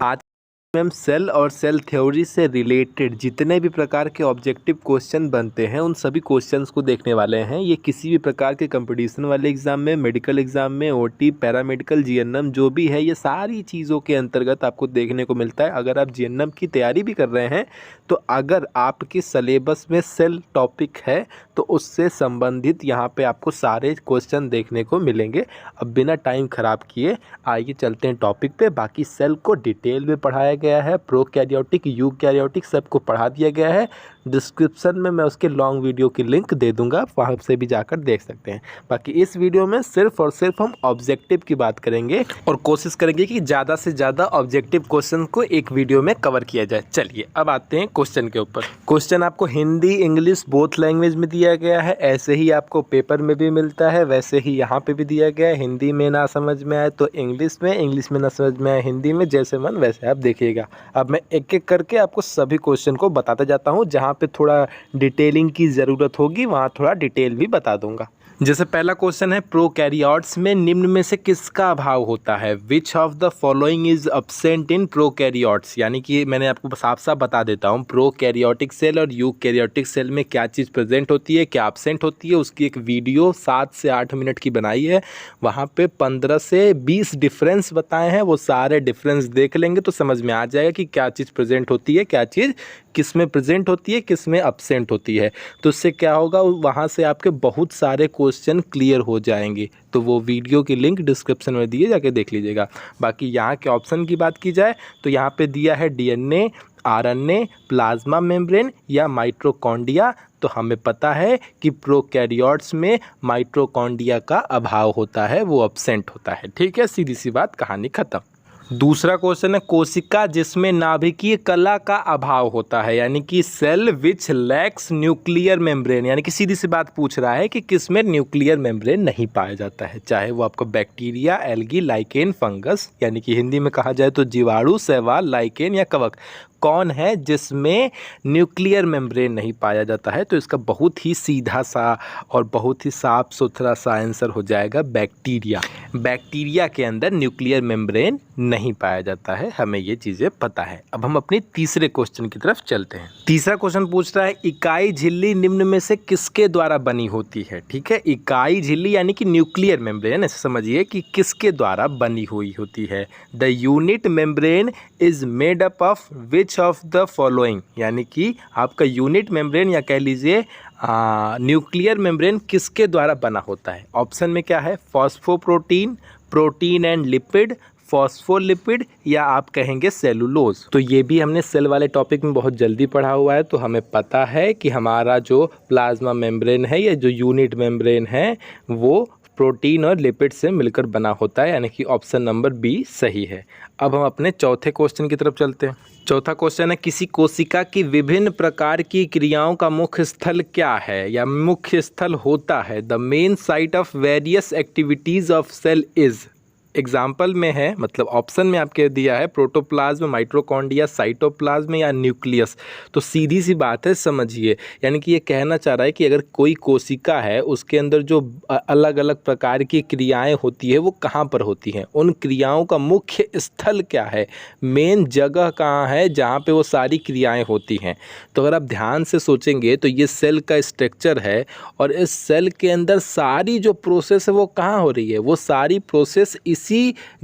आज ma'am cell और cell theory से रिलेटेड जितने भी प्रकार के ऑब्जेक्टिव क्वेश्चन बनते हैं उन सभी क्वेश्चंस को देखने वाले हैं। ये किसी भी प्रकार के कंपटीशन वाले एग्ज़ाम में, मेडिकल एग्ज़ाम में, ओटी, पैरामेडिकल, जीएनएम जो भी है, ये सारी चीज़ों के अंतर्गत आपको देखने को मिलता है। अगर आप जीएनएम की तैयारी भी कर रहे हैं तो अगर आपके सिलेबस में सेल टॉपिक है तो उससे संबंधित यहाँ पे आपको सारे क्वेश्चन देखने को मिलेंगे। अब बिना टाइम ख़राब किए आइए चलते हैं टॉपिक पे। बाकी सेल को डिटेल में पढ़ाया गया है, प्रोकैरियोटिक, यूकैरियोटिक सबको पढ़ा दिया गया है। डिस्क्रिप्शन में मैं उसके लॉन्ग वीडियो की लिंक दे दूंगा, वहाँ से भी जाकर देख सकते हैं। बाकी इस वीडियो में सिर्फ और सिर्फ हम ऑब्जेक्टिव की बात करेंगे और कोशिश करेंगे कि ज़्यादा से ज़्यादा ऑब्जेक्टिव क्वेश्चन को एक वीडियो में कवर किया जाए। चलिए अब आते हैं क्वेश्चन के ऊपर। क्वेश्चन आपको हिंदी, इंग्लिश बोथ लैंग्वेज में दिया गया है। ऐसे ही आपको पेपर में भी मिलता है, वैसे ही यहाँ पे भी दिया गया है। हिंदी में ना समझ में आए तो इंग्लिश में ना समझ में आए हिंदी में, जैसे मन वैसे आप देखिएगा। अब मैं एक एक करके आपको सभी क्वेश्चन को बताता जाता हूँ। जहाँ पे थोड़ा डिटेलिंग की ज़रूरत होगी वहाँ थोड़ा डिटेल भी बता दूंगा। जैसे पहला क्वेश्चन है, प्रोकैरियोट्स में निम्न में से किसका अभाव होता है? Which of the following is absent in prokaryotes? यानी कि मैंने आपको साफ साफ बता देता हूँ, प्रोकैरियोटिक सेल और यूकैरियोटिक सेल में क्या चीज़ प्रेजेंट होती है, क्या अब्सेंट होती है। उसकी एक वीडियो 7 से 8 मिनट की बनाई है, वहाँ पे 15 से 20 डिफरेंस बताए हैं। वो सारे डिफरेंस देख लेंगे तो समझ में आ जाएगा कि क्या चीज़ प्रेजेंट होती है, क्या चीज़ किस में प्रेजेंट होती है, किस में अब्सेंट होती है। तो उससे क्या होगा, वहाँ से आपके बहुत सारे क्वेश्चन क्लियर हो जाएंगे। तो वो वीडियो की लिंक डिस्क्रिप्शन में दिए, जाके देख लीजिएगा। बाकी यहाँ के ऑप्शन की बात की जाए तो यहाँ पे दिया है डीएनए, आरएनए, प्लाज्मा मेम्ब्रेन या माइटोकॉन्ड्रिया। तो हमें पता है कि प्रोकैरियोट्स में माइटोकॉन्ड्रिया का अभाव होता है, वो अब्सेंट होता है। ठीक है, सीधी सी बात, कहानी खत्म। दूसरा क्वेश्चन है, कोशिका जिसमें नाभिकीय कला का अभाव होता है, यानी कि cell which lacks nuclear membrane. यानी कि सीधी सी बात पूछ रहा है कि किस में न्यूक्लियर मेम्ब्रेन नहीं पाया जाता है, चाहे वो आपका बैक्टीरिया, एल्गी, लाइकेन, फंगस, यानी कि हिंदी में कहा जाए तो जीवाणु, शैवाल, लाइकेन या कवक। कौन है जिसमें न्यूक्लियर मेम्ब्रेन नहीं पाया जाता है? तो इसका बहुत ही सीधा सा और बहुत ही साफ सुथरा सा आंसर हो जाएगा बैक्टीरिया। बैक्टीरिया के अंदर न्यूक्लियर मेम्ब्रेन नहीं पाया जाता है, हमें ये चीज़ें पता है। अब हम अपनी तीसरे क्वेश्चन की तरफ चलते हैं। तीसरा क्वेश्चन पूछ रहा है, इकाई झिल्ली निम्न में से किसके द्वारा बनी होती है? ठीक है, इकाई झिल्ली यानी कि न्यूक्लियर मेम्ब्रेन, ऐसे समझिए कि किसके द्वारा बनी हुई होती है। The unit membrane is made up of which of the following. यानी कि आपका यूनिट मेम्ब्रेन या कह लीजिए न्यूक्लियर मेम्ब्रेन किसके द्वारा बना होता है? ऑप्शन में क्या है, फॉस्फोप्रोटीन, प्रोटीन एंड लिपिड, फॉस्फोलिपिड या आप कहेंगे सेलुलोज। तो ये भी हमने सेल वाले टॉपिक में बहुत जल्दी पढ़ा हुआ है, तो हमें पता है कि हमारा जो प्लाज्मा मेम्ब्रेन है या जो यूनिट मेम्ब्रेन है वो प्रोटीन और लिपिड से मिलकर बना होता है, यानी कि ऑप्शन नंबर बी सही है। अब हम अपने चौथे क्वेश्चन की तरफ चलते हैं। चौथा क्वेश्चन है, किसी कोशिका की विभिन्न प्रकार की क्रियाओं का मुख्य स्थल क्या है या मुख्य स्थल होता है? The main site of various activities of cell is. Example में है, मतलब ऑप्शन में आपके दिया है प्रोटोप्लाज्म, माइटोकॉन्ड्रिया, साइटोप्लाज्म या न्यूक्लियस। तो सीधी सी बात है, समझिए, यानी कि ये कहना चाह रहा है कि अगर कोई कोशिका है उसके अंदर जो अलग अलग प्रकार की क्रियाएं होती है वो कहाँ पर होती हैं, उन क्रियाओं का मुख्य स्थल क्या है, मेन जगह कहाँ है जहाँ पे वो सारी क्रियाएं होती हैं। तो अगर आप ध्यान से सोचेंगे तो ये सेल का स्ट्रक्चर है और इस सेल के अंदर सारी जो प्रोसेस है वो कहाँ हो रही है, वो सारी प्रोसेस इसी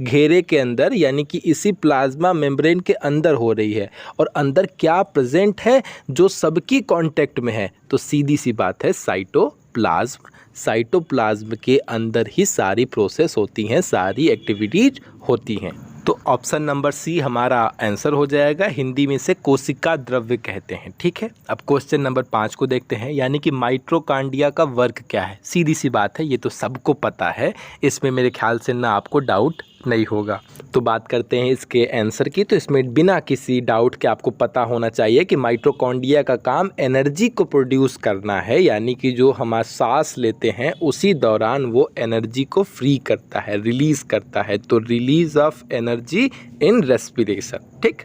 घेरे के अंदर यानी कि इसी प्लाज्मा मेम्ब्रेन के अंदर हो रही है। और अंदर क्या प्रेजेंट है जो सबकी कांटेक्ट में है? तो सीधी सी बात है, साइटोप्लाज्म। साइटोप्लाज्म के अंदर ही सारी प्रोसेस होती हैं, सारी एक्टिविटीज होती हैं। तो ऑप्शन नंबर सी हमारा आंसर हो जाएगा। हिंदी में से कोशिका द्रव्य कहते हैं। ठीक है, अब क्वेश्चन नंबर 5 को देखते हैं, यानी कि माइटोकॉन्ड्रिया का वर्क क्या है? सीधी सी बात है, ये तो सबको पता है, इसमें मेरे ख्याल से ना आपको डाउट नहीं होगा। तो बात करते हैं इसके आंसर की। तो इसमें बिना किसी डाउट के आपको पता होना चाहिए कि माइटोकॉन्ड्रिया का काम एनर्जी को प्रोड्यूस करना है, यानी कि जो हम सांस लेते हैं उसी दौरान वो एनर्जी को फ्री करता है, रिलीज करता है। तो release of energy in respiration. ठीक,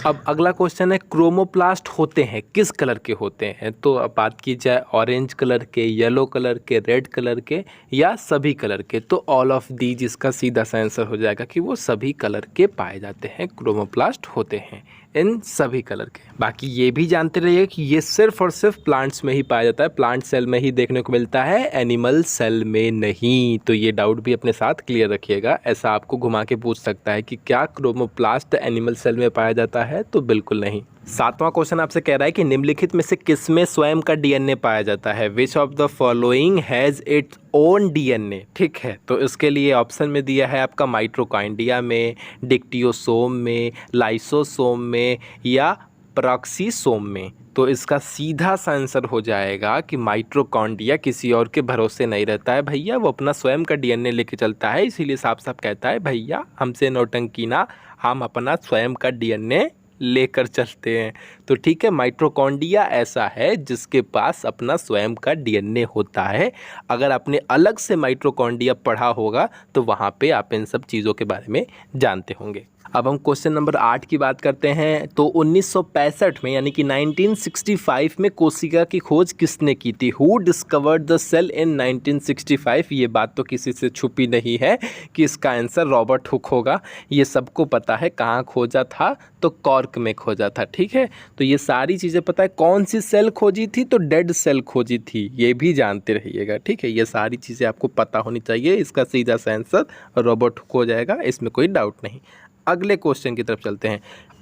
अब अगला क्वेश्चन है क्रोमोप्लास्ट होते हैं किस कलर के होते हैं। तो अब बात की जाए ऑरेंज कलर के, येलो कलर के, रेड कलर के या सभी कलर के, तो ऑल ऑफ दीज इसका सीधा सा आंसर हो जाएगा कि वो सभी कलर के पाए जाते हैं, क्रोमोप्लास्ट होते हैं इन सभी कलर के। बाकी ये भी जानते रहिए कि ये सिर्फ और सिर्फ प्लांट्स में ही पाया जाता है, प्लांट सेल में ही देखने को मिलता है, एनिमल सेल में नहीं। तो ये डाउट भी अपने साथ क्लियर रखिएगा। ऐसा आपको घुमा के पूछ सकता है कि क्या क्रोमोप्लास्ट एनिमल सेल में पाया जाता है, तो बिल्कुल नहीं। 7वां क्वेश्चन आपसे कह रहा है कि निम्नलिखित में से किसमें स्वयं का डीएनए पाया जाता है। Which of the following has its own DNA. ठीक है, तो इसके लिए ऑप्शन में दिया है आपका माइटोकॉन्ड्रिया में, डिक्टियोसोम में, लाइसोसोम में या पेरोक्सीसोम में। तो इसका सीधा सा आंसर हो जाएगा कि माइटोकॉन्ड्रिया किसी और के भरोसे नहीं रहता है भैया, वो अपना स्वयं का डीएनए लेके चलता है, इसीलिए साफ साफ कहता है भैया हमसे नौटंकी ना, हम अपना स्वयं का डीएनए लेकर चलते हैं। तो ठीक है, माइटोकॉन्ड्रिया ऐसा है जिसके पास अपना स्वयं का डीएनए होता है। अगर आपने अलग से माइटोकॉन्ड्रिया पढ़ा होगा तो वहाँ पे आप इन सब चीज़ों के बारे में जानते होंगे। अब हम क्वेश्चन नंबर 8 की बात करते हैं। तो 1965 में यानी कि 1965 में कोशिका की खोज किसने की थी। हु डिस्कवर्ड द सेल इन 1965। ये बात तो किसी से छुपी नहीं है कि इसका आंसर रॉबर्ट हुक होगा। ये सबको पता है। कहाँ खोजा था, तो कॉर्क में खोजा था। ठीक है, तो ये सारी चीज़ें पता है। कौन सी सेल खोजी थी, तो डेड सेल खोजी थी, ये भी जानते रहिएगा। ठीक है, ये सारी चीज़ें आपको पता होनी चाहिए। इसका सीधा सा आंसर रॉबर्ट हुक हो जाएगा, इसमें कोई डाउट नहीं। अगले क्वेश्चन की तरफ चलते हैं।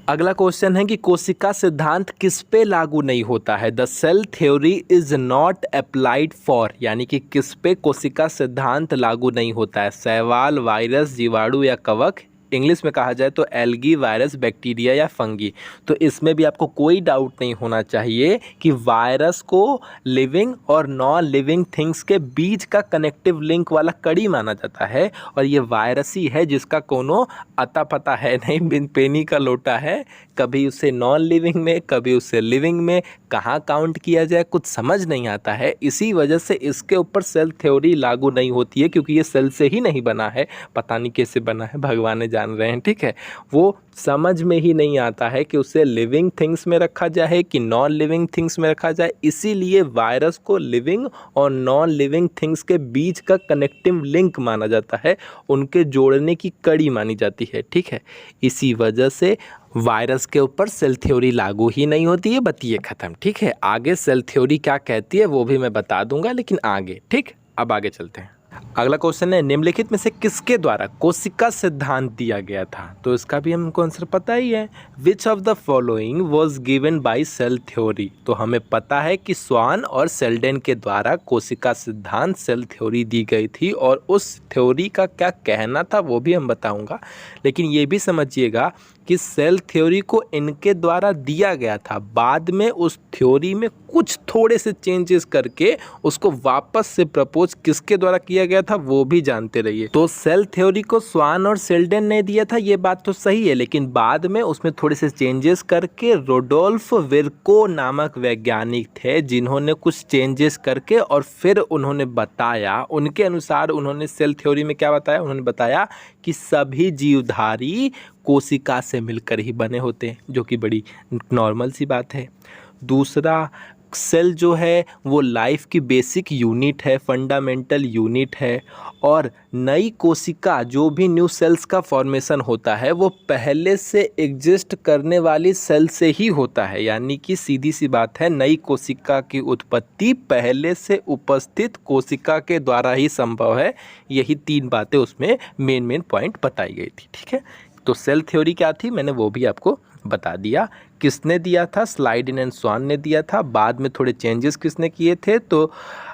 अगला क्वेश्चन है कि कोशिका सिद्धांत किस पे लागू नहीं होता है। The cell theory is not applied for, यानी कि किस पे कोशिका सिद्धांत लागू नहीं होता है। शैवाल, वायरस, जीवाणु या कवक। इंग्लिश में कहा जाए तो एल्गी, वायरस, बैक्टीरिया या फंगी। तो इसमें भी आपको कोई डाउट नहीं होना चाहिए कि वायरस को लिविंग और नॉन लिविंग थिंग्स के बीच का कनेक्टिव लिंक वाला कड़ी माना जाता है। और ये वायरस ही है जिसका कोनो अता पता है नहीं, बिन पेनी का लोटा है। कभी उसे नॉन लिविंग में, कभी उसे लिविंग में, कहाँ काउंट किया जाए कुछ समझ नहीं आता है। इसी वजह से इसके ऊपर सेल थ्योरी लागू नहीं होती है, क्योंकि ये सेल से ही नहीं बना है। पता नहीं कैसे बना है, भगवान ने जान रहे हैं। ठीक है, वो समझ में ही नहीं आता है कि उसे लिविंग थिंग्स में रखा जाए कि नॉन लिविंग थिंग्स में रखा जाए। इसीलिए वायरस को लिविंग और नॉन लिविंग थिंग्स के बीच का कनेक्टिव लिंक माना जाता है, उनके जोड़ने की कड़ी मानी जाती है। ठीक है, इसी वजह से वायरस के ऊपर सेल थ्योरी लागू ही नहीं होती है। बतिए ख़त्म। ठीक है, आगे सेल थ्योरी क्या कहती है वो भी मैं बता दूंगा, लेकिन आगे। ठीक, अब आगे चलते हैं। अगला क्वेश्चन है निम्नलिखित में से किसके द्वारा कोशिका सिद्धांत दिया गया था। तो इसका भी हमको आंसर पता ही है। Which of the following was given by cell theory. तो हमें पता है कि स्वान और सेल्डेन के द्वारा कोशिका सिद्धांत सेल थ्योरी दी गई थी, और उस थ्योरी का क्या कहना था वो भी हम बताऊंगा। लेकिन ये भी समझिएगा कि सेल थ्योरी को इनके द्वारा दिया गया था, बाद में उस थ्योरी में कुछ थोड़े से चेंजेस करके उसको वापस से प्रपोज किसके द्वारा किया गया था वो भी जानते रहिए। तो सेल थ्योरी को स्वान और सेल्डेन ने दिया था, ये बात तो सही है, लेकिन बाद में उसमें थोड़े से चेंजेस करके रुडोल्फ विर्को नामक वैज्ञानिक थे, जिन्होंने कुछ चेंजेस करके और फिर उन्होंने बताया, उनके अनुसार उन्होंने सेल थ्योरी में क्या बताया, उन्होंने बताया कि सभी जीवधारी कोशिका से मिलकर ही बने होते हैं, जो कि बड़ी नॉर्मल सी बात है। दूसरा, सेल जो है वो लाइफ की बेसिक यूनिट है, फंडामेंटल यूनिट है। और नई कोशिका, जो भी न्यू सेल्स का फॉर्मेशन होता है, वो पहले से एग्जिस्ट करने वाली सेल से ही होता है। यानी कि सीधी सी बात है, नई कोशिका की उत्पत्ति पहले से उपस्थित कोशिका के द्वारा ही संभव है। यही 3 बातें उसमें मेन पॉइंट बताई गई थी। ठीक है, तो सेल थ्योरी क्या थी मैंने वो भी आपको बता दिया। किसने दिया था, स्लाइडिन एंड स्वान ने दिया था। बाद में थोड़े चेंजेस किसने किए थे, तो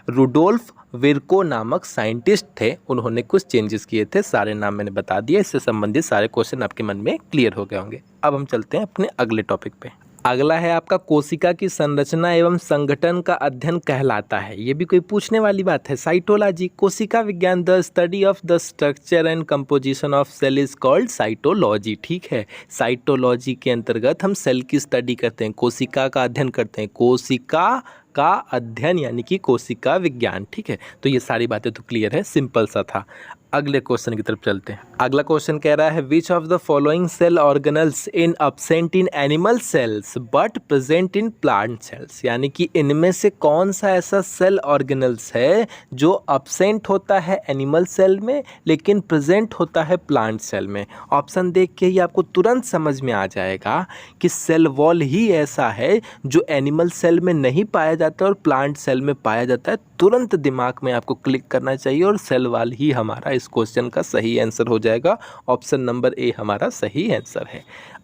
रुडोल्फ विर्को नामक साइंटिस्ट थे, उन्होंने कुछ चेंजेस किए थे। सारे नाम मैंने बता दिए, इससे संबंधित सारे क्वेश्चन आपके मन में क्लियर हो गए होंगे। अब हम चलते हैं अपने अगले टॉपिक पे। अगला है आपका कोशिका की संरचना एवं संगठन का अध्ययन कहलाता है। ये भी कोई पूछने वाली बात है। साइटोलॉजी, कोशिका विज्ञान, the study of the structure and composition of cell is called cytology. ठीक है, साइटोलॉजी के अंतर्गत हम सेल की स्टडी करते हैं, कोशिका का अध्ययन करते हैं। कोशिका का अध्ययन यानी कि कोशिका विज्ञान। ठीक है, तो ये सारी बातें तो क्लियर है, सिंपल सा था। अगले क्वेश्चन की तरफ चलते हैं। अगला क्वेश्चन कह रहा है which of the following cell organelles in absent in animal cells but present in plant cells, यानी कि इनमें से कौन सा ऐसा सेल ऑर्गेनल्स है जो अब्सेंट होता है एनिमल सेल में लेकिन प्रेजेंट होता है प्लांट सेल में। ऑप्शन देख के ही आपको तुरंत समझ में आ जाएगा कि सेल वॉल ही ऐसा है जो एनिमल सेल में नहीं पाया जाता और प्लांट सेल में पाया जाता है। तुरंत दिमाग में आपको क्लिक करना चाहिए और सेल वॉल ही हमारा इस क्वेश्चन का सही आंसर हो जाएगा। ऑप्शन नंबर ए हमारा सही आंसर है।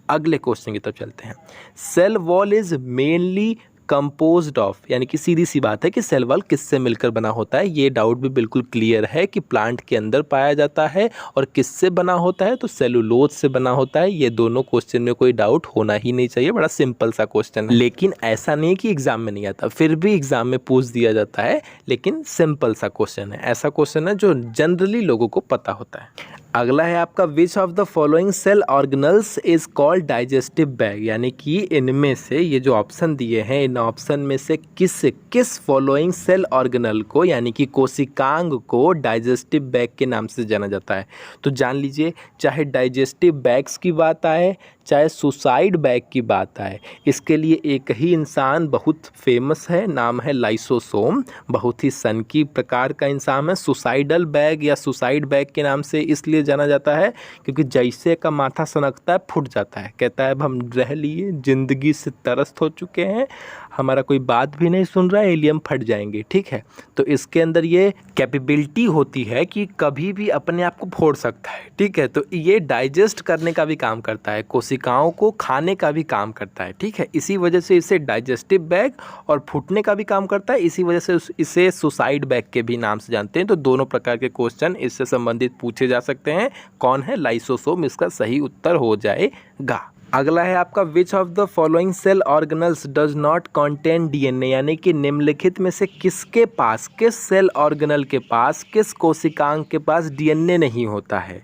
अगले क्वेश्चन की तरफ चलते हैं। Cell wall is mainly composed of, यानी कि सीधी सी बात है कि सेल वॉल किससे मिलकर बना होता है। ये डाउट भी बिल्कुल क्लियर है कि प्लांट के अंदर पाया जाता है और किससे बना होता है तो सेलुलोज से बना होता है। ये दोनों क्वेश्चन में कोई डाउट होना ही नहीं चाहिए, बड़ा सिंपल सा क्वेश्चन है। लेकिन ऐसा नहीं कि एग्जाम में नहीं आता, फिर भी एग्जाम में पूछ दिया जाता है, लेकिन सिंपल सा क्वेश्चन है। ऐसा क्वेश्चन है जो जनरली लोगों को पता होता है। अगला है आपका which of the following cell organelles is called digestive bag, यानी कि इनमें से ये जो ऑप्शन दिए हैं इन ऑप्शन में से किस फॉलोइंग सेल ऑर्गेनल को यानी कि कोशिकांग को डाइजेस्टिव बैग के नाम से जाना जाता है। तो जान लीजिए, चाहे डाइजेस्टिव बैग्स की बात आए चाहे सुसाइड बैग की बात आए, इसके लिए एक ही इंसान बहुत फेमस है, नाम है लाइसोसोम। बहुत ही सनकी प्रकार का इंसान है। सुसाइडल बैग या सुसाइड बैग के नाम से इसलिए जाना जाता है क्योंकि जैसे का माथा सनकता है फूट जाता है, कहता है अब हम रह लिए, ज़िंदगी से त्रस्त हो चुके हैं, हमारा कोई बात भी नहीं सुन रहा है, एलियम फट जाएंगे। ठीक है, तो इसके अंदर ये कैपेबिलिटी होती है कि कभी भी अपने आप को फोड़ सकता है। ठीक है, तो ये डाइजेस्ट करने का भी काम करता है, कोशिकाओं को खाने का भी काम करता है। ठीक है, इसी वजह से इसे डाइजेस्टिव बैग और फूटने का भी काम करता है, इसी वजह से इसे सुसाइड बैग के भी नाम से जानते हैं। तो दोनों प्रकार के क्वेश्चन इससे संबंधित पूछे जा सकते हैं। कौन है लाइसोसोम, इसका सही उत्तर हो जाएगा। अगला है आपका which of the following cell organelles does not contain DNA, यानी कि निम्नलिखित में से किसके पास, किस सेल ऑर्गेनल के पास, किस कोशिकांग के पास डीएनए नहीं होता है।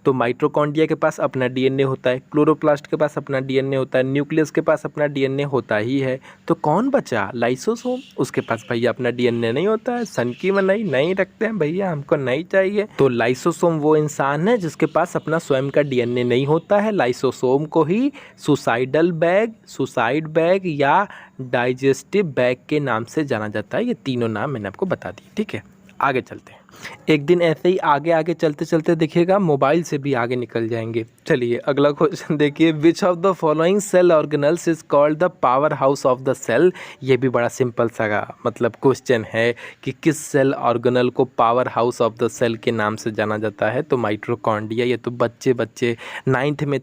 तो माइटोकॉन्ड्रिया के पास अपना डीएनए होता है, क्लोरोप्लास्ट के पास अपना डीएनए होता है, न्यूक्लियस के पास अपना डीएनए होता ही है। तो कौन बचा, लाइसोसोम। उसके पास भैया अपना डीएनए नहीं होता है, सनकी में नहीं रखते हैं भैया, हमको नहीं चाहिए। तो लाइसोसोम वो इंसान है जिसके पास अपना स्वयं का डीएनए नहीं होता है। लाइसोसोम को ही सुसाइडल बैग, सुसाइड बैग या डाइजेस्टिव बैग के नाम से जाना जाता है। ये तीनों नाम मैंने आपको बता दिए। ठीक है, आगे चलते हैं। एक दिन ऐसे ही आगे आगे चलते चलते देखिएगा मोबाइल से भी आगे निकल जाएंगे। चलिए अगला क्वेश्चन देखिए, which of the following cell organelles is called the power house of the cell. ये भी बड़ा सिंपल सा मतलब क्वेश्चन है कि किस सेल ऑर्गेनल को power house of the cell के नाम से जाना जाता है। तो माइटोकॉन्ड्रिया। ये तो बच्चे 9th में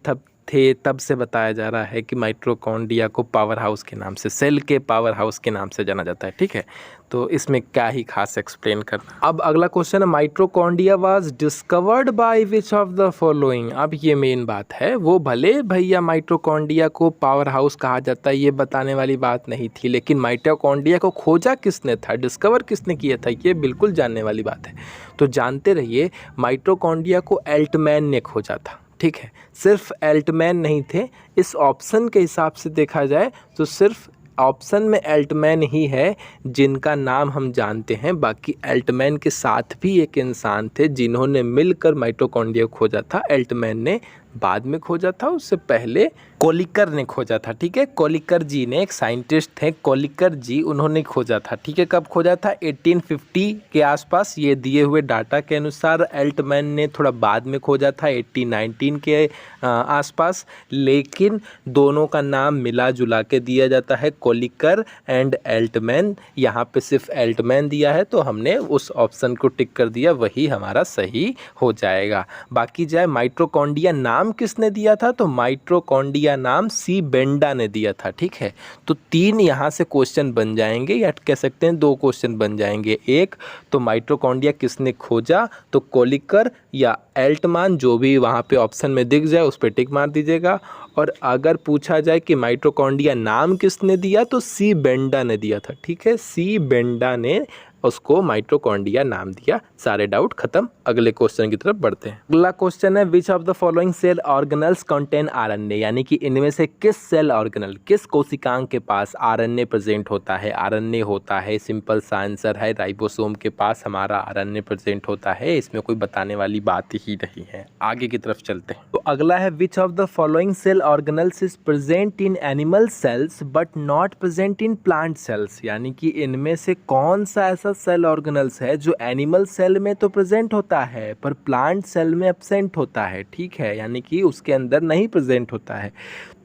तब से बताया जा रहा है कि माइटोकॉन्ड्रिया को पावर हाउस के नाम से, सेल के पावर हाउस के नाम से जाना जाता है। ठीक है, तो इसमें क्या ही खास एक्सप्लेन करना। अब अगला क्वेश्चन है, mitochondria was discovered by which of the following. अब ये मेन बात है, वो भले भैया माइटोकॉन्ड्रिया को पावर हाउस कहा जाता है ये बताने वाली बात नहीं थी, लेकिन माइटोकॉन्ड्रिया को खोजा किसने था, डिस्कवर किसने किया था, ये बिल्कुल जानने वाली बात है। तो जानते रहिए, माइटोकॉन्ड्रिया को एल्टमैन ने खोजा था। ठीक है, सिर्फ एल्टमैन नहीं थे। इस ऑप्शन के हिसाब से देखा जाए तो सिर्फ ऑप्शन में एल्टमैन ही है जिनका नाम हम जानते हैं। बाकी एल्टमैन के साथ भी एक इंसान थे जिन्होंने मिलकर माइटोकॉन्ड्रिया खोजा था। एल्टमैन ने बाद में खोजा था, उससे पहले कोलिकर ने खोजा था। ठीक है, कोलिकर जी ने, एक साइंटिस्ट थे कोलिकर जी, उन्होंने खोजा था। ठीक है, कब खोजा था, 1850 के आसपास। ये दिए हुए डाटा के अनुसार एल्टमैन ने थोड़ा बाद में खोजा था, 1819 के आसपास। लेकिन दोनों का नाम मिला जुला के दिया जाता है, कोलिकर एंड एल्टमैन। यहाँ पे सिर्फ एल्टमैन दिया है तो हमने उस ऑप्शन को टिक कर दिया, वही हमारा सही हो जाएगा। बाकी जाए माइटोकॉन्ड्रिया नाम किसने दिया था, तो माइटोकॉन्ड्रिया नाम सी बेंडा ने दिया था। ठीक है, तो 3 यहाँ से क्वेश्चन बन जाएंगे, या कह सकते हैं 2 क्वेश्चन बन जाएंगे। एक तो माइटोकॉन्ड्रिया किसने खोजा, तो कोलिकर या एल्टमैन, जो भी वहाँ पे ऑप्शन में दिख जाए उस पर टिक मार दीजिएगा। और अगर पूछा जाए कि माइटोकॉन्ड्रिया नाम किसने दिया, तो सी बेंडा ने दिया था। ठीक है, सी बेंडा ने उसको माइटोकॉन्ड्रिया नाम दिया। सारे डाउट खत्म। अगले क्वेश्चन की तरफ बढ़ते हैं। अगला क्वेश्चन है which of the following cell organelles contain RNA, यानी कि इनमें से किस सेल ऑर्गेनल, किस कोशिकांग के पास आरएनए प्रेजेंट होता है। आरएनए होता है, सिंपल सा आंसर है, राइबोसोम के पास हमारा आरएनए प्रेजेंट होता है। इसमें कोई बताने वाली बात ही नहीं है। आगे की तरफ चलते हैं। तो अगला है which of the following cell organelles is present in animal cells but not present in plant cells, यानी कि इनमें से कौन सा ऐसा सेल ऑर्गेनल्स है जो एनिमल सेल में तो प्रेजेंट होता है पर प्लांट सेल में एब्सेंट होता है। ठीक है, यानी कि उसके अंदर नहीं प्रेजेंट होता है।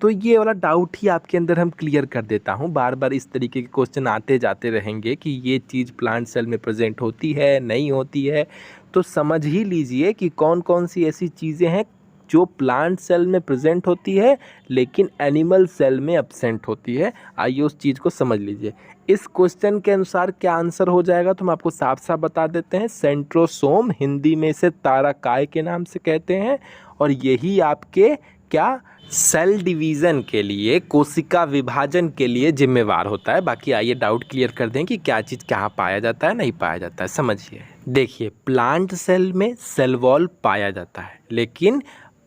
तो ये वाला डाउट ही आपके अंदर हम क्लियर कर देता हूँ। बार बार इस तरीके के क्वेश्चन आते जाते रहेंगे कि ये चीज़ प्लांट सेल में प्रेजेंट होती है नहीं होती है। तो समझ ही लीजिए कि कौन कौन सी ऐसी चीज़ें हैं जो प्लांट सेल में प्रेजेंट होती है लेकिन एनिमल सेल में एब्सेंट होती है। आइए उस चीज़ को समझ लीजिए। इस क्वेश्चन के अनुसार क्या आंसर हो जाएगा तो हम आपको साफ साफ बता देते हैं। सेंट्रोसोम, हिंदी में इसे ताराकाय के नाम से कहते हैं, और यही आपके क्या सेल डिवीज़न के लिए, कोशिका विभाजन के लिए जिम्मेवार होता है। बाकी आइए डाउट क्लियर कर दें कि क्या चीज़ कहाँ पाया जाता है, नहीं पाया जाता है। समझिए, देखिए, प्लांट सेल में सेल वॉल पाया जाता है लेकिन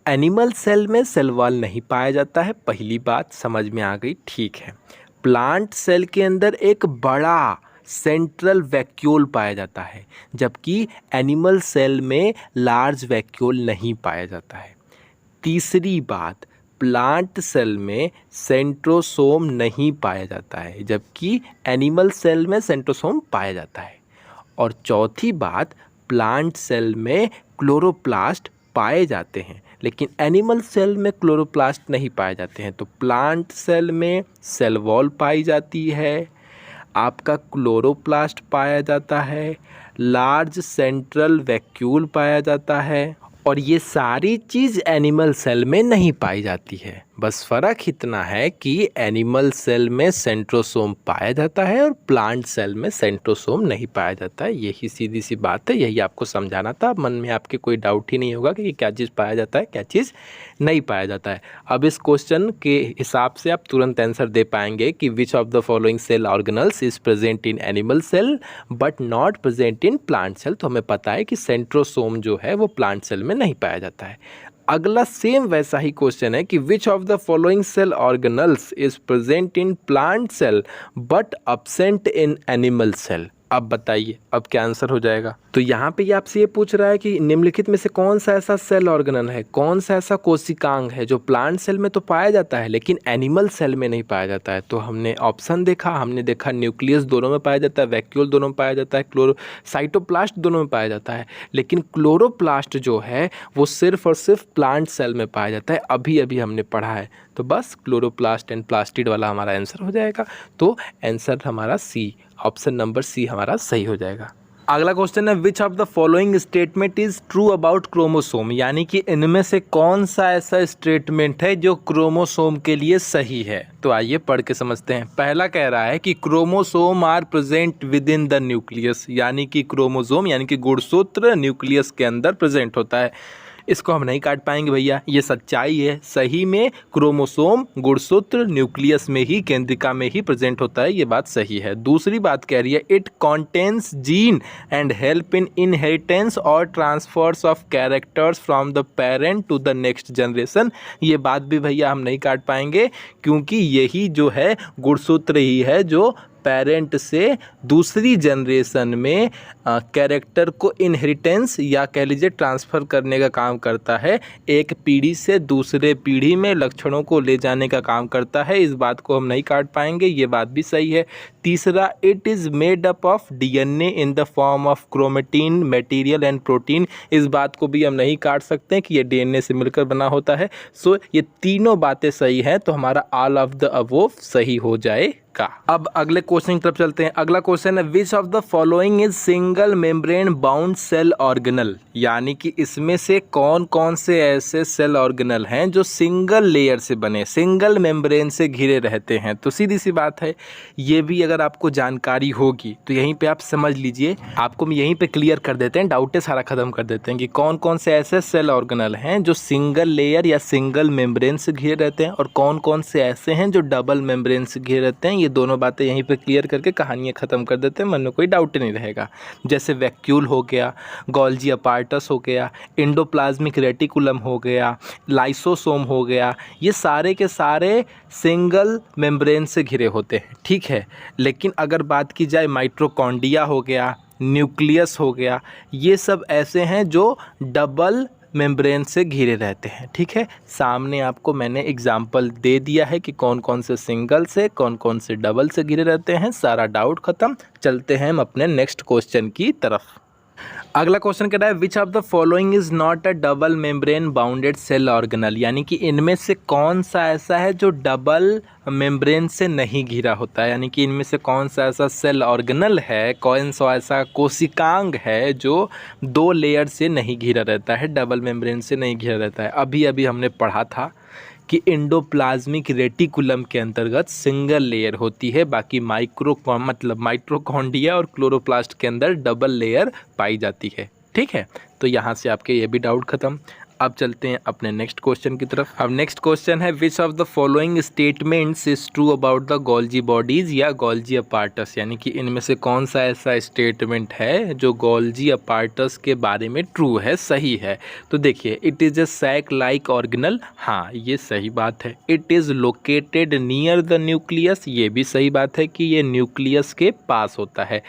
एनिमल सेल में सेल वॉल नहीं पाया जाता है। पहली बात समझ में आ गई, ठीक है। प्लांट सेल के अंदर एक बड़ा सेंट्रल वैक्यूल पाया जाता है जबकि एनिमल सेल में लार्ज वैक्यूल नहीं पाया जाता है। तीसरी बात, प्लांट सेल में सेंट्रोसोम नहीं पाया जाता है जबकि एनिमल सेल में सेंट्रोसोम पाया जाता है। और चौथी बात, प्लांट सेल में क्लोरोप्लास्ट पाए जाते हैं लेकिन एनिमल सेल में क्लोरोप्लास्ट नहीं पाए जाते हैं। तो प्लांट सेल में सेल वॉल पाई जाती है, आपका क्लोरोप्लास्ट पाया जाता है, लार्ज सेंट्रल वैक्यूल पाया जाता है, और ये सारी चीज़ एनिमल सेल में नहीं पाई जाती है। बस फ़र्क इतना है कि एनिमल सेल में सेंट्रोसोम पाया जाता है और प्लांट सेल में सेंट्रोसोम नहीं पाया जाता है। यही सीधी सी बात है, यही आपको समझाना था। मन में आपके कोई डाउट ही नहीं होगा कि क्या चीज़ पाया जाता है, क्या चीज़ नहीं पाया जाता है। अब इस क्वेश्चन के हिसाब से आप तुरंत आंसर दे पाएंगे कि which of the following cell organelles is present in animal cell but not present in plant cell. तो हमें पता है कि सेंट्रोसोम जो है वो प्लांट सेल में नहीं पाया जाता है। अगला सेम वैसा ही क्वेश्चन है कि which of the following cell organelles is present in plant cell but absent in animal cell. अब बताइए अब क्या आंसर हो जाएगा। तो यहाँ पे ये आपसे ये पूछ रहा है कि निम्नलिखित में से कौन सा ऐसा सेल ऑर्गेनल है, कौन सा ऐसा कोशिकांग है जो प्लांट सेल में तो पाया जाता है लेकिन एनिमल सेल में नहीं पाया जाता है। तो हमने ऑप्शन देखा, हमने देखा न्यूक्लियस दोनों में पाया जाता है, वैक्यूल दोनों में पाया जाता है, साइटोप्लास्ट दोनों में पाया जाता है, लेकिन क्लोरोप्लास्ट जो है वो सिर्फ और सिर्फ प्लांट सेल में पाया जाता है। अभी अभी हमने पढ़ा है। तो बस क्लोरोप्लास्ट एंड प्लास्टिड वाला हमारा आंसर हो जाएगा। तो आंसर हमारा सी, ऑप्शन नंबर सी हमारा सही हो जाएगा। अगला क्वेश्चन है which of the following statement is true about chromosome, यानी कि इनमें से कौन सा ऐसा स्टेटमेंट है जो क्रोमोसोम के लिए सही है। तो आइए पढ़ के समझते हैं। पहला कह रहा है कि chromosome are present within the nucleus, यानी कि क्रोमोसोम यानी कि गुणसूत्र न्यूक्लियस के अंदर प्रेजेंट होता है। इसको हम नहीं काट पाएंगे भैया, ये सच्चाई है। सही में क्रोमोसोम गुणसूत्र न्यूक्लियस में ही, केंद्रिका में ही प्रेजेंट होता है, ये बात सही है। दूसरी बात कह रही है it contains gene and help in inheritance और transfers of characters from the parent to the next generation. ये बात भी भैया हम नहीं काट पाएंगे क्योंकि यही जो है गुणसूत्र ही है जो पेरेंट से दूसरी जनरेशन में कैरेक्टर को इनहेरिटेंस या कह लीजिए ट्रांसफ़र करने का काम करता है। एक पीढ़ी से दूसरे पीढ़ी में लक्षणों को ले जाने का काम करता है। इस बात को हम नहीं काट पाएंगे, ये बात भी सही है। तीसरा, it is made up of DNA in the form of chromatin material and protein. इस बात को भी हम नहीं काट सकते कि ये डीएनए से मिलकर बना होता है। सो ये तीनों बातें सही हैं, तो हमारा ऑल ऑफ द अबोव सही हो जाएगा। अब अगले क्वेश्चन की तरफ चलते हैं। अगला क्वेश्चन है which of the following is single membrane bound cell organelle, यानी कि इसमें से कौन कौन से ऐसे सेल ऑर्गेनल हैं जो सिंगल लेयर से बने, सिंगल मेम्ब्रेन से घिरे रहते हैं। तो सीधी सी बात है, ये भी अगर आपको जानकारी होगी तो यहीं पे आप समझ लीजिए। आपको हम यहीं पे क्लियर कर देते हैं, डाउटे सारा खत्म कर देते हैं कि कौन कौन से ऐसे सेल ऑर्गेनल हैं जो सिंगल लेयर या सिंगल मेम्ब्रेन से घिरे रहते हैं और कौन कौन से ऐसे हैं जो डबल मेम्ब्रेन से घिरे रहते हैं। ये दोनों बातें यहीं पे क्लियर करके कहानियाँ ख़त्म कर देते हैं, मन में कोई डाउट नहीं रहेगा। जैसे वैक्यूल हो गया, गोल्जी अपार्टस हो गया, एंडोप्लाज्मिक रेटिकुलम हो गया, लाइसोसोम हो गया, ये सारे के सारे सिंगल मेम्ब्रेन से घिरे होते हैं, ठीक है। लेकिन अगर बात की जाए माइटोकॉन्ड्रिया हो गया, न्यूक्लियस हो गया, ये सब ऐसे हैं जो डबल मेम्ब्रेन से घिरे रहते हैं, ठीक है। सामने आपको मैंने एग्जाम्पल दे दिया है कि कौन कौन से सिंगल से कौन कौन से डबल से घिरे रहते हैं। सारा डाउट ख़त्म। चलते हैं हम अपने नेक्स्ट क्वेश्चन की तरफ। अगला क्वेश्चन कह रहा है which of the following is not a double membrane bounded cell organelle, यानी कि इनमें से कौन सा ऐसा है जो डबल मेम्ब्रेन से नहीं घिरा होता है, यानी कि इनमें से कौन सा ऐसा सेल ऑर्गेनल है, कौन सा ऐसा कोशिकांग है जो 2 लेयर से नहीं घिरा रहता है, डबल मेम्ब्रेन से नहीं घिरा रहता है। अभी अभी हमने पढ़ा था कि एंडोप्लाज्मिक रेटिकुलम के अंतर्गत सिंगल लेयर होती है, बाकी माइटोकॉन्ड्रिया और क्लोरोप्लास्ट के अंदर डबल लेयर पाई जाती है, ठीक है। तो यहाँ से आपके ये भी डाउट खत्म। अब चलते हैं अपने नेक्स्ट क्वेश्चन की तरफ। अब नेक्स्ट क्वेश्चन है which of the following statements is true about the Golgi bodies या गोल्जी अपार्टस, यानी कि इनमें से कौन सा ऐसा स्टेटमेंट है जो गोल्जी अपार्टस के बारे में ट्रू है, सही है। तो देखिए, it is a sac like organelle, हाँ ये सही बात है। It is located near the nucleus, ये भी सही बात है कि ये न्यूक्लियस के पास होता है।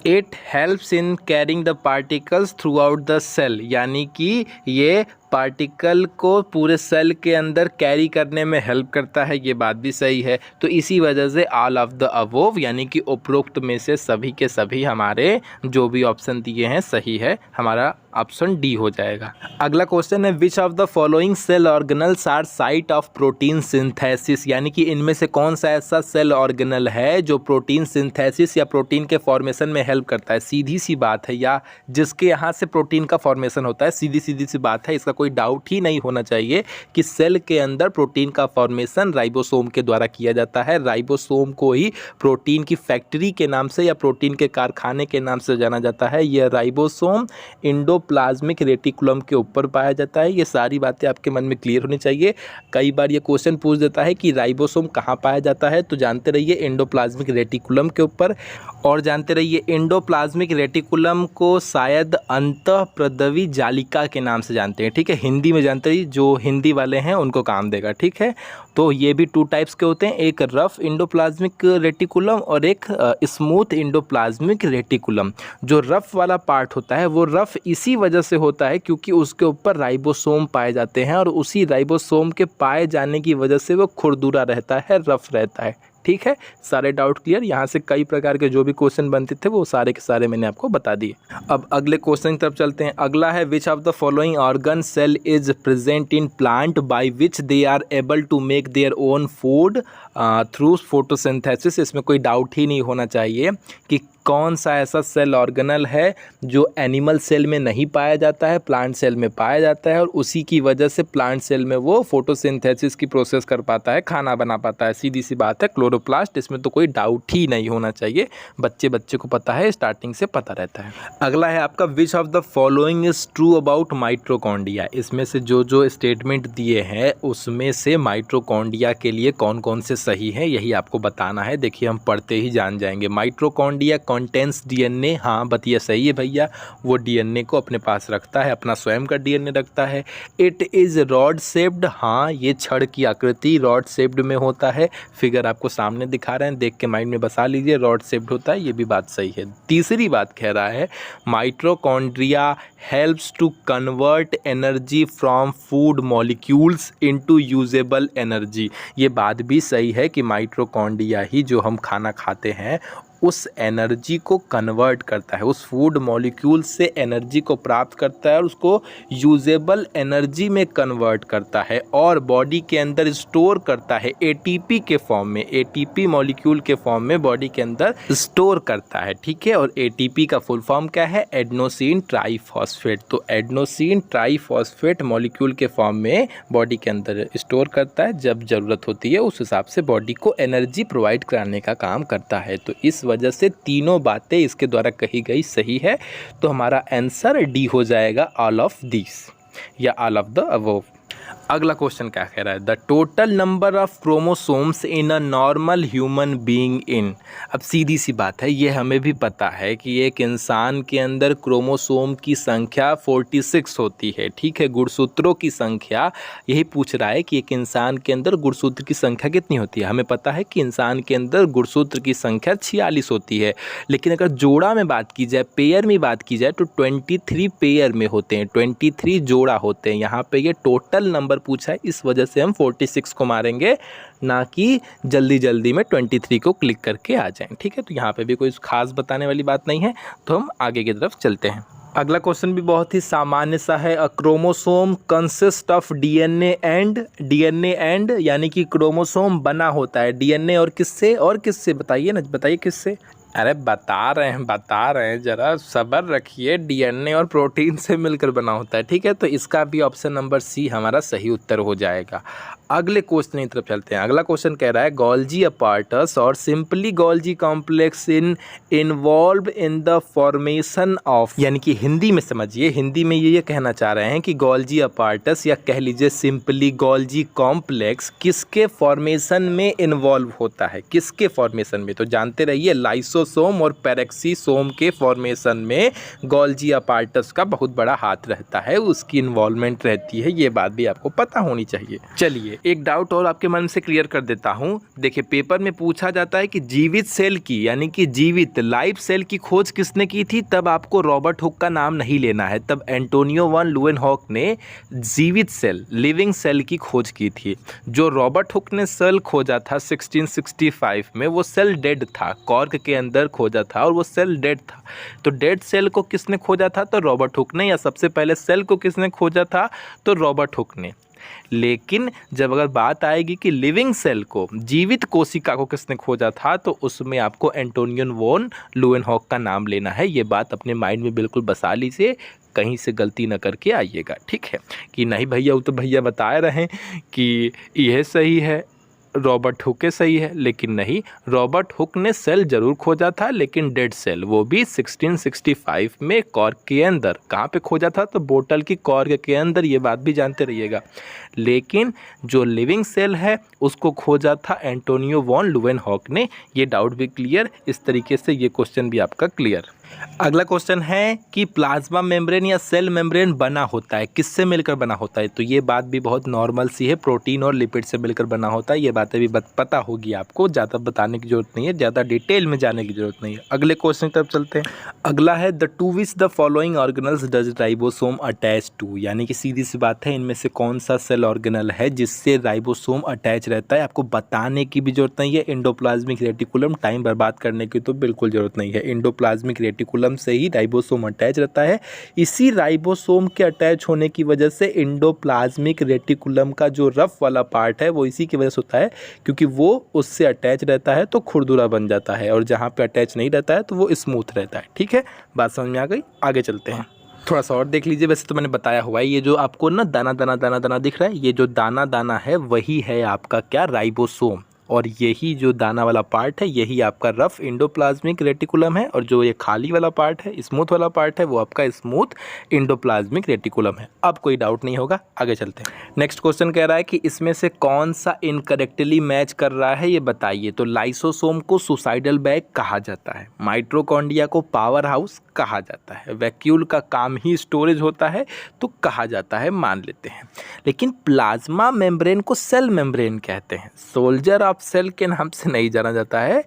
It helps in carrying the particles throughout the cell, यानी कि ये पार्टिकल को पूरे सेल के अंदर कैरी करने में हेल्प करता है, ये बात भी सही है। तो इसी वजह से ऑल ऑफ द अबोव, यानी कि उपरोक्त में से सभी के सभी हमारे जो भी ऑप्शन दिए हैं सही है, हमारा ऑप्शन डी हो जाएगा। अगला क्वेश्चन है which of the following cell organelles are site of protein synthesis, यानी कि इनमें से कौन सा ऐसा सेल ऑर्गेनल है जो प्रोटीन सिंथेसिस या प्रोटीन के फॉर्मेशन में हेल्प करता है। सीधी सी बात है, या जिसके यहाँ से प्रोटीन का फॉर्मेशन होता है, सीधी सी बात है, इसका कोई डाउट ही नहीं होना चाहिए कि सेल के अंदर प्रोटीन का फॉर्मेशन राइबोसोम के द्वारा किया जाता है। राइबोसोम को ही प्रोटीन की फैक्ट्री के नाम से या प्रोटीन के कारखाने के नाम से जाना जाता है। यह राइबोसोम एंडोप्लाज्मिक रेटिकुलम के ऊपर पाया जाता है। ये सारी बातें आपके मन में क्लियर होनी चाहिए। कई बार ये क्वेश्चन पूछ देता है कि राइबोसोम कहाँ पाया जाता है, तो जानते रहिए एंडोप्लाज्मिक रेटिकुलम के ऊपर, और जानते रहिए एंडोप्लाज्मिक रेटिकुलम को शायद अंतःप्रदवी जालिका के नाम से जानते हैं, ठीक है। हिंदी में जानते रहिए, जो हिंदी वाले हैं उनको काम देगा, ठीक है। तो ये भी 2 टाइप्स के होते हैं, एक रफ एंडोप्लाज्मिक रेटिकुलम और एक स्मूथ एंडोप्लाज्मिक रेटिकुलम। जो रफ वाला पार्ट होता है वो रफ इसी वजह से होता है क्योंकि उसके ऊपर राइबोसोम पाए जाते हैं, और उसी राइबोसोम के पाए जाने की वजह से वो खुरदुरा रहता है, रफ रहता है, ठीक है। सारे डाउट क्लियर। यहाँ से कई प्रकार के जो भी क्वेश्चन बनते थे वो सारे के सारे मैंने आपको बता दिए। अब अगले क्वेश्चन की तरफ चलते हैं। अगला है which of the following organ cell is present in plant by which they are able to make their own food through photosynthesis. इसमें कोई डाउट ही नहीं होना चाहिए कि कौन सा ऐसा सेल ऑर्गेनल है जो एनिमल सेल में नहीं पाया जाता है, प्लांट सेल में पाया जाता है, और उसी की वजह से प्लांट सेल में वो फोटोसिंथेसिस की प्रोसेस कर पाता है, खाना बना पाता है। सीधी सी बात है, क्लोरोप्लास्ट। इसमें तो कोई डाउट ही नहीं होना चाहिए, बच्चे को पता है, स्टार्टिंग से पता रहता है। अगला है आपका which of the following is true about mitochondria. इसमें से जो स्टेटमेंट दिए हैं उसमें से माइटोकॉन्ड्रिया के लिए कौन कौन से सही है, यही आपको बताना है। देखिए, हम पढ़ते ही जान जाएंगे। माइटोकॉन्ड्रिया कंटेंस डीएनए, हाँ बतिया सही है भैया, वो डीएनए को अपने पास रखता है, अपना स्वयं का डीएनए रखता है। इट इज़ रॉड शेप्ड, हाँ ये छड़ की आकृति रॉड शेप्ड में होता है। फिगर आपको सामने दिखा रहे हैं, देख के माइंड में बसा लीजिए, रॉड शेप्ड होता है, ये भी बात सही है। तीसरी बात कह रहा है mitochondria helps to convert energy from food molecules into usable energy. ये बात भी सही है कि माइटोकॉन्ड्रिया ही जो हम खाना खाते हैं उस एनर्जी को कन्वर्ट करता है, उस फूड मॉलिक्यूल से एनर्जी को प्राप्त करता है और उसको यूजेबल एनर्जी में कन्वर्ट करता है और बॉडी के अंदर स्टोर करता है एटीपी के फॉर्म में, एटीपी मॉलिक्यूल के फॉर्म में बॉडी के अंदर स्टोर करता है, ठीक है। और एटीपी का फुल फॉर्म क्या है? Adenosine triphosphate. तो एडेनोसिन ट्राइफॉस्फेट मॉलिक्यूल के फॉर्म में बॉडी के अंदर स्टोर करता है, जब ज़रूरत होती है उस हिसाब से बॉडी को एनर्जी प्रोवाइड कराने का काम करता है। तो इस वजह से तीनों बातें इसके द्वारा कही गई सही है। तो हमारा आंसर डी हो जाएगा, ऑल ऑफ दिस या ऑल ऑफ द अबव। अगला क्वेश्चन क्या कह रहा है, the total number of chromosomes in a normal human being in. अब सीधी सी बात है, ये हमें भी पता है कि एक इंसान के अंदर क्रोमोसोम की संख्या 46 होती है, ठीक है। गुणसूत्रों की संख्या, यही पूछ रहा है कि एक इंसान के अंदर गुणसूत्र की संख्या कितनी होती है। हमें पता है कि इंसान के अंदर गुणसूत्र की संख्या 46 होती है, लेकिन अगर जोड़ा में बात की जाए, पेयर में बात की जाए, तो 23 पेयर में होते हैं, 23 जोड़ा होते हैं। यहाँ पे ये टोटल नंबर पूछा है, इस वजह से हम 46 को मारेंगे, ना कि जल्दी जल्दी में 23 को क्लिक करके आ जाएं, ठीक है। तो यहाँ पे भी कोई खास बताने वाली बात नहीं है, तो हम आगे की तरफ चलते हैं। अगला क्वेश्चन भी बहुत ही सामान्य सा है, a chromosome consist of DNA and यानी कि क्रोमोसोम बना होता है डीएनए और किससे बताइए ना, बताइए किससे। अरे बता रहे हैं, ज़रा सब्र रखिए। डीएनए और प्रोटीन से मिलकर बना होता है, ठीक है। तो इसका भी ऑप्शन नंबर सी हमारा सही उत्तर हो जाएगा। अगले क्वेश्चन की तरफ चलते हैं। अगला क्वेश्चन कह रहा है, गोल्जी अपार्टस और simply Golgi complex involve in the formation of, यानी कि हिंदी में समझिए, हिंदी में ये कहना चाह रहे हैं कि गोल्जी अपार्टस या कह लीजिए सिंपली गोल्जी कॉम्प्लेक्स किसके फॉर्मेशन में इन्वॉल्व होता है, किसके फॉर्मेशन में। तो जानते रहिए, लाइसोसोम और पैरेक्सीसोम के फॉर्मेशन में गोल्जी अपार्टस का बहुत बड़ा हाथ रहता है, उसकी इन्वॉल्वमेंट रहती है, ये बात भी आपको पता होनी चाहिए। चलिए एक डाउट और आपके मन से क्लियर कर देता हूं। देखिए पेपर में पूछा जाता है कि जीवित सेल की, यानी कि जीवित लाइव सेल की खोज किसने की थी, तब आपको रॉबर्ट हुक का नाम नहीं लेना है, तब एंटोनियो वन लुएनहॉक ने जीवित सेल, लिविंग सेल की खोज की थी। जो रॉबर्ट हुक ने सेल खोजा था 1665 में, वो सेल डेड था, कॉर्क के अंदर खोजा था और वो सेल डेड था। तो डेड सेल को किसने खोजा था, तो रॉबर्ट हुक ने, या सबसे पहले सेल को किसने खोजा था, तो रॉबर्ट हुक ने। लेकिन जब अगर बात आएगी कि लिविंग सेल को, जीवित कोशिका को किसने खोजा था, तो उसमें आपको एंटोनियो वॉन लुएनहॉक का नाम लेना है। ये बात अपने माइंड में बिल्कुल बसा लीजिए, कहीं से गलती ना करके आइएगा, ठीक है। कि नहीं भैया, वो तो भैया बता रहे हैं कि यह सही है, रॉबर्ट हुक सही है, लेकिन नहीं, रॉबर्ट हुक ने सेल जरूर खोजा था, लेकिन डेड सेल, वो भी 1665 में कॉर्क के अंदर। कहाँ पे खोजा था, तो बोतल की कॉर्क के अंदर, ये बात भी जानते रहिएगा। लेकिन जो लिविंग सेल है उसको खोजा था एंटोनियो वॉन लुएनहॉक ने। ये डाउट भी क्लियर, इस तरीके से ये क्वेश्चन भी आपका क्लियर। अगला क्वेश्चन है कि प्लाज्मा मेम्ब्रेन या सेल मेम्ब्रेन बना होता है, किससे मिलकर बना होता है, तो ये बात भी बहुत नॉर्मल सी है, प्रोटीन और लिपिड से मिलकर बना होता है। ये बातें भी पता होगी आपको, ज़्यादा बताने की जरूरत नहीं है, ज़्यादा डिटेल में जाने की जरूरत नहीं है। अगले क्वेश्चन की तरफ चलते हैं। अगला है, the to which the following organelles does ribosome attach to, यानी कि सीधी सी बात है, इनमें से कौन सा सेल ऑर्गेनल है जिससे राइबोसोम अटैच रहता है। आपको बताने की भी जरूरत नहीं है, एंडोप्लाज्मिक रेटिकुलम, टाइम बर्बाद करने की तो बिल्कुल जरूरत नहीं है। एंडोप्लाज्मिक रेटिकुलम से ही राइबोसोम अटैच रहता है। इसी राइबोसोम के अटैच होने की वजह से एंडोप्लाज्मिक रेटिकुलम का जो रफ वाला पार्ट है वो इसी की वजह से होता है, क्योंकि वो उससे अटैच रहता है तो खुरदुरा बन जाता है, और जहाँ पे अटैच नहीं रहता है तो वो स्मूथ रहता है, ठीक है। बात समझ में आ गई, आगे चलते हैं। थोड़ा सा और देख लीजिए, वैसे तो मैंने बताया हुआ है, ये जो आपको ना दाना दाना दाना दाना दिख रहा है, ये जो दाना दाना है वही है आपका क्या, राइबोसोम। और यही जो दाना वाला पार्ट है यही आपका रफ एंडोप्लाज्मिक रेटिकुलम है, और जो ये खाली वाला पार्ट है, स्मूथ वाला पार्ट है, वो आपका स्मूथ एंडोप्लाज्मिक रेटिकुलम है। अब कोई डाउट नहीं होगा, आगे चलते हैं। नेक्स्ट क्वेश्चन कह रहा है कि इसमें से कौन सा इनकरेक्टली मैच कर रहा है, ये बताइए। तो लाइसोसोम को सुसाइडल बैग कहा जाता है, माइटोकॉन्ड्रिया को पावर हाउस कहा जाता है, वैक्यूल का काम ही स्टोरेज होता है तो कहा जाता है, मान लेते हैं। लेकिन प्लाज्मा मेम्ब्रेन को सेल मेम्ब्रेन कहते हैं, सोल्जर ऑफ सेल के नाम से नहीं जाना जाता है।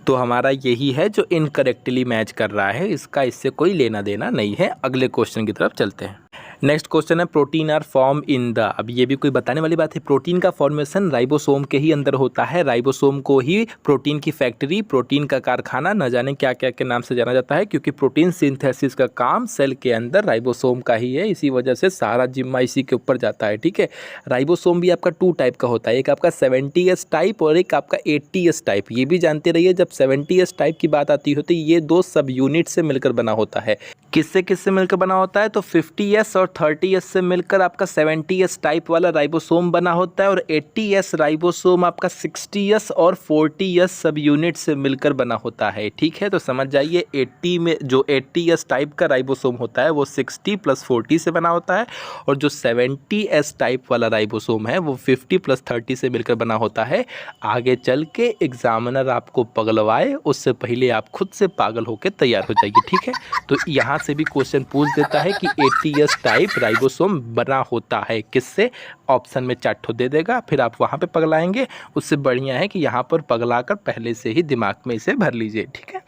तो हमारा यही है जो इनकरेक्टली मैच कर रहा है, इसका इससे कोई लेना देना नहीं है। अगले क्वेश्चन की तरफ चलते हैं। नेक्स्ट क्वेश्चन है, protein are form in the, अब ये भी कोई बताने वाली बात है, प्रोटीन का फॉर्मेशन राइबोसोम के ही अंदर होता है। राइबोसोम को ही प्रोटीन की फैक्ट्री, प्रोटीन का कारखाना, न जाने क्या क्या के नाम से जाना जाता है, क्योंकि प्रोटीन सिंथेसिस का काम सेल के अंदर राइबोसोम का ही है, इसी वजह से सारा जिम्मा इसी के ऊपर जाता है, ठीक है। राइबोसोम भी आपका 2 टाइप का होता है, एक आपका 70S टाइप और एक आपका 80S टाइप। ये भी जानते रहिए, जब 70S टाइप की बात आती होती है, ये 2 सब यूनिट से मिलकर बना होता है। किससे किससे मिलकर बना होता है, तो 50S और और 30S से मिलकर आपका 70S टाइप वाला राइबोसोम बना होता है और 80S राइबोसोम आपका 60S और 40S सब यूनिट से मिलकर बना होता है। ठीक है, तो समझ जाइए 80 में जो 80S टाइप का राइबोसोम होता है वो 60 + 40 से बना होता है और जो 70S टाइप वाला राइबोसोम है वो 50 + 30 से मिलकर बना होता है। आगे चल के एग्जामिनर आपको पगलवाए उससे पहले आप खुद से पागल होकर तैयार हो जाइए। ठीक है, तो यहाँ से भी क्वेश्चन पूछ देता है कि 80S टाइप राइबोसोम बना होता है किससे, ऑप्शन में 4 ठो दे देगा, फिर आप वहाँ पे पगलाएंगे। उससे बढ़िया है कि यहाँ पर पगलाकर पहले से ही दिमाग में इसे भर लीजिए। ठीक है,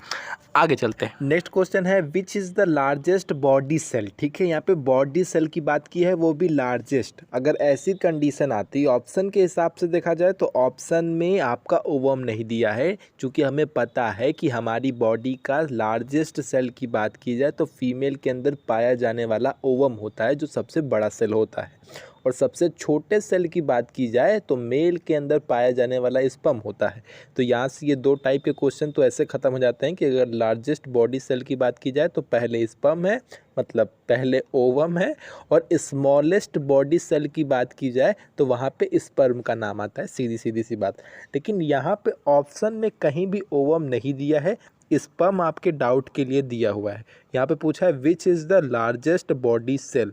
आगे चलते हैं। नेक्स्ट क्वेश्चन है which is the largest body cell. ठीक है, यहाँ पे बॉडी सेल की बात की है, वो भी लार्जेस्ट। अगर ऐसी कंडीशन आती ऑप्शन के हिसाब से देखा जाए तो ऑप्शन में आपका ओवम नहीं दिया है, क्योंकि हमें पता है कि हमारी बॉडी का लार्जेस्ट सेल की बात की जाए तो फीमेल के अंदर पाया जाने वाला ओवम होता है जो सबसे बड़ा सेल होता है, और सबसे छोटे सेल की बात की जाए तो मेल के अंदर पाया जाने वाला स्पर्म होता है। तो यहाँ से ये 2 टाइप के क्वेश्चन तो ऐसे ख़त्म हो जाते हैं कि अगर लार्जेस्ट बॉडी सेल की बात की जाए तो पहले स्पर्म है, मतलब पहले ओवम है, और स्मॉलेस्ट बॉडी सेल की बात की जाए तो वहाँ पे स्पर्म का नाम आता है, सीधी सी बात। लेकिन यहाँ पे ऑप्शन में कहीं भी ओवम नहीं दिया है, स्पर्म आपके डाउट के लिए दिया हुआ है। यहाँ पे पूछा है which is the largest body cell,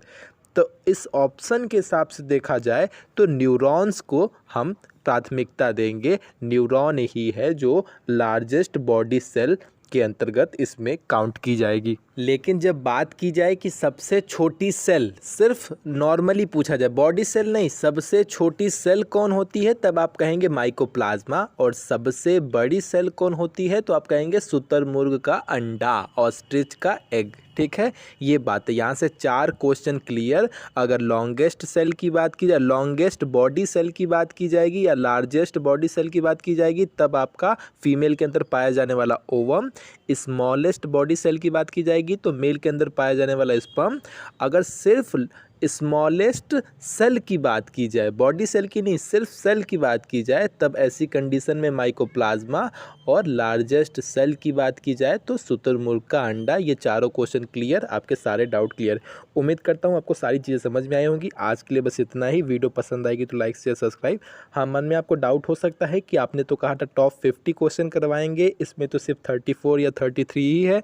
तो इस ऑप्शन के हिसाब से देखा जाए तो न्यूरॉन्स को हम प्राथमिकता देंगे। न्यूरॉन ही है जो लार्जेस्ट बॉडी सेल के अंतर्गत इसमें काउंट की जाएगी। लेकिन जब बात की जाए कि सबसे छोटी सेल, सिर्फ नॉर्मली पूछा जाए, बॉडी सेल नहीं, सबसे छोटी सेल कौन होती है, तब आप कहेंगे माइकोप्लाज्मा। और सबसे बड़ी सेल कौन होती है तो आप कहेंगे शुतुरमुर्ग का अंडा, ऑस्ट्रिच का एग। ठीक है, ये बात है। यहाँ से 4 क्वेश्चन क्लियर। अगर लॉन्गेस्ट सेल की बात की जाए, लॉन्गेस्ट बॉडी सेल की बात की जाएगी या लार्जेस्ट बॉडी सेल की बात की जाएगी, तब आपका फीमेल के अंदर पाया जाने वाला ओवम। स्मॉलेस्ट बॉडी सेल की बात की जाएगी तो मेल के अंदर पाया जाने वाला स्पर्म। अगर सिर्फ स्मॉलेस्ट सेल की बात की जाए, बॉडी सेल की नहीं, सिर्फ सेल की बात की जाए, तब ऐसी कंडीशन में माइकोप्लाज्मा। और लार्जेस्ट सेल की बात की जाए तो शुतुरमुर्ग का अंडा। ये चारों क्वेश्चन क्लियर, आपके सारे डाउट क्लियर। उम्मीद करता हूँ आपको सारी चीज़ें समझ में आई होंगी। आज के लिए बस इतना ही। वीडियो पसंद आएगी तो लाइक शेयर सब्सक्राइब। हाँ, मन में आपको डाउट हो सकता है कि आपने तो कहा था टॉप 50 क्वेश्चन करवाएंगे, इसमें तो सिर्फ 34 या 33 ही है।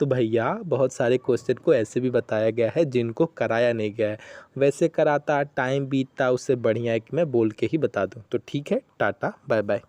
तो भैया बहुत सारे क्वेश्चन को ऐसे भी बताया गया है जिनको कराया नहीं गया है। वैसे कराता, टाइम बीतता, उससे बढ़िया है कि मैं बोल के ही बता दूं। तो ठीक है, टाटा बाय बाय।